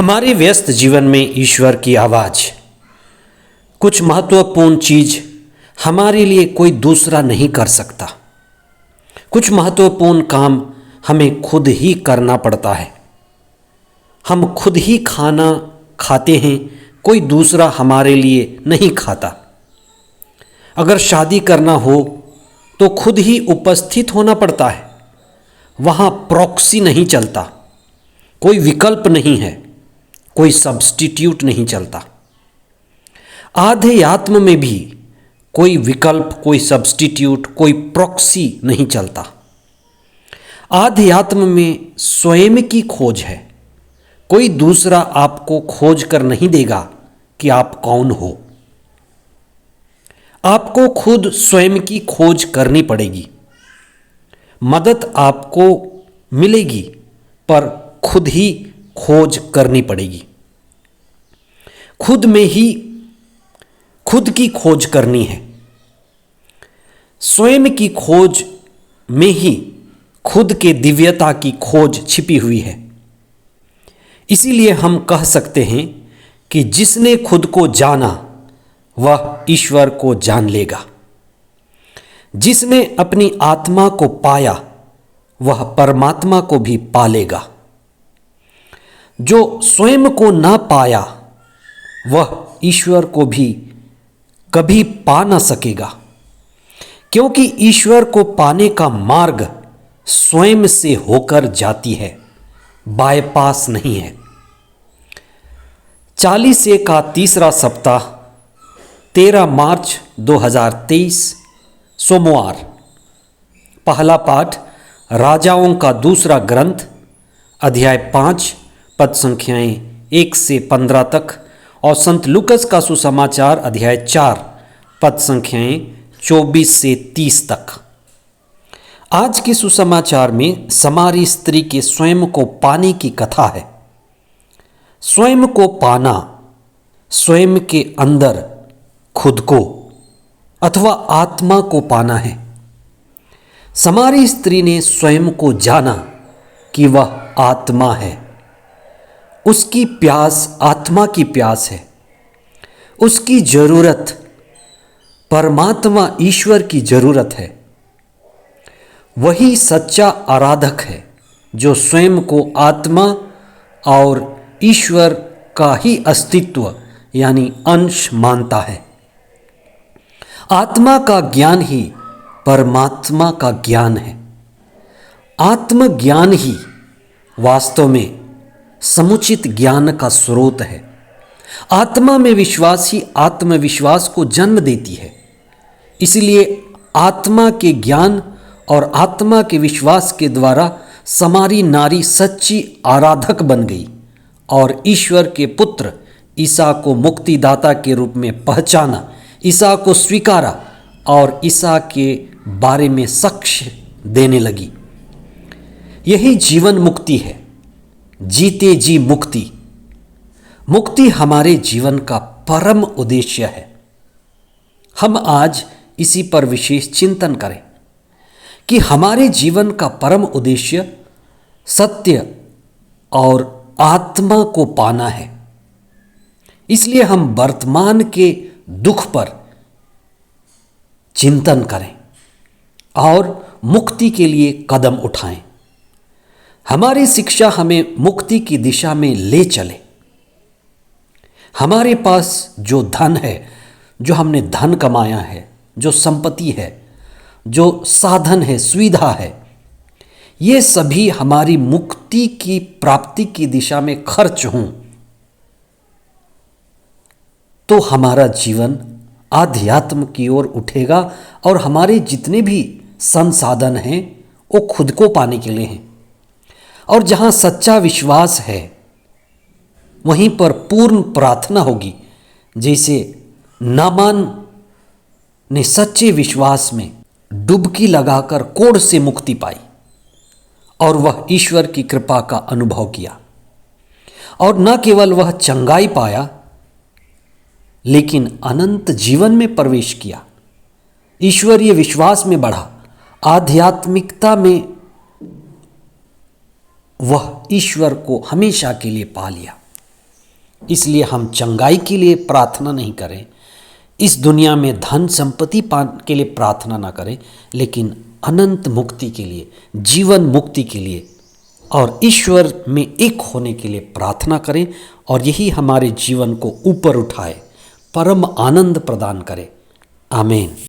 हमारे व्यस्त जीवन में ईश्वर की आवाज़, कुछ महत्वपूर्ण चीज़ हमारे लिए कोई दूसरा नहीं कर सकता। कुछ महत्वपूर्ण काम हमें खुद ही करना पड़ता है। हम खुद ही खाना खाते हैं, कोई दूसरा हमारे लिए नहीं खाता। अगर शादी करना हो तो खुद ही उपस्थित होना पड़ता है। वहाँ प्रॉक्सी नहीं चलता, कोई विकल्प नहीं है, कोई सब्स्टिट्यूट नहीं चलता। आध्यात्म में भी कोई विकल्प, कोई सब्स्टिट्यूट, कोई प्रॉक्सी नहीं चलता। आध्यात्म में स्वयं की खोज है। कोई दूसरा आपको खोज कर नहीं देगा कि आप कौन हो। आपको खुद स्वयं की खोज करनी पड़ेगी। मदद आपको मिलेगी पर खुद ही खोज करनी पड़ेगी। खुद में ही खुद की खोज करनी है। स्वयं की खोज में ही खुद के दिव्यता की खोज छिपी हुई है। इसीलिए हम कह सकते हैं कि जिसने खुद को जाना वह ईश्वर को जान लेगा। जिसने अपनी आत्मा को पाया वह परमात्मा को भी पा लेगा। जो स्वयं को ना पाया वह ईश्वर को भी कभी पा ना सकेगा, क्योंकि ईश्वर को पाने का मार्ग स्वयं से होकर जाती है, बायपास नहीं है। 40 का तीसरा सप्ताह 13 मार्च 2023 सोमवार। पहला पाठ राजाओं का दूसरा ग्रंथ अध्याय 5 पद संख्याएं 1 से 15 तक और संत लूकस का सुसमाचार अध्याय 4 पद संख्याएं 24 से 30 तक। आज के सुसमाचार में समारी स्त्री के स्वयं को पाने की कथा है। स्वयं को पाना, स्वयं के अंदर खुद को अथवा आत्मा को पाना है। समारी स्त्री ने स्वयं को जाना कि वह आत्मा है। उसकी प्यास आत्मा की प्यास है। उसकी जरूरत परमात्मा ईश्वर की जरूरत है। वही सच्चा आराधक है जो स्वयं को आत्मा और ईश्वर का ही अस्तित्व यानी अंश मानता है। आत्मा का ज्ञान ही परमात्मा का ज्ञान है। आत्मज्ञान ही वास्तव में समुचित ज्ञान का स्रोत है। आत्मा में विश्वास ही आत्मविश्वास को जन्म देती है। इसलिए आत्मा के ज्ञान और आत्मा के विश्वास के द्वारा समारी नारी सच्ची आराधक बन गई और ईश्वर के पुत्र ईसा को मुक्तिदाता के रूप में पहचाना, ईसा को स्वीकारा और ईसा के बारे में साक्ष्य देने लगी। यही जीवन मुक्ति है, जीते जी मुक्ति। मुक्ति हमारे जीवन का परम उद्देश्य है। हम आज इसी पर विशेष चिंतन करें कि हमारे जीवन का परम उद्देश्य सत्य और आत्मा को पाना है। इसलिए हम वर्तमान के दुख पर चिंतन करें और मुक्ति के लिए कदम उठाएं। हमारी शिक्षा हमें मुक्ति की दिशा में ले चले। हमारे पास जो धन है, जो हमने धन कमाया है, जो संपत्ति है, जो साधन है, सुविधा है, ये सभी हमारी मुक्ति की प्राप्ति की दिशा में खर्च हों तो हमारा जीवन आध्यात्म की ओर उठेगा और हमारे जितने भी संसाधन हैं वो खुद को पाने के लिए हैं। और जहाँ सच्चा विश्वास है वहीं पर पूर्ण प्रार्थना होगी। जैसे नामान ने सच्चे विश्वास में डुबकी लगाकर कोढ़ से मुक्ति पाई और वह ईश्वर की कृपा का अनुभव किया। और न केवल वह चंगाई पाया लेकिन अनंत जीवन में प्रवेश किया। ईश्वरीय विश्वास में बढ़ा, आध्यात्मिकता में वह ईश्वर को हमेशा के लिए पा लिया। इसलिए हम चंगाई के लिए प्रार्थना नहीं करें, इस दुनिया में धन संपत्ति पाने के लिए प्रार्थना ना करें, लेकिन अनंत मुक्ति के लिए, जीवन मुक्ति के लिए और ईश्वर में एक होने के लिए प्रार्थना करें, और यही हमारे जीवन को ऊपर उठाए, परम आनंद प्रदान करे। आमीन।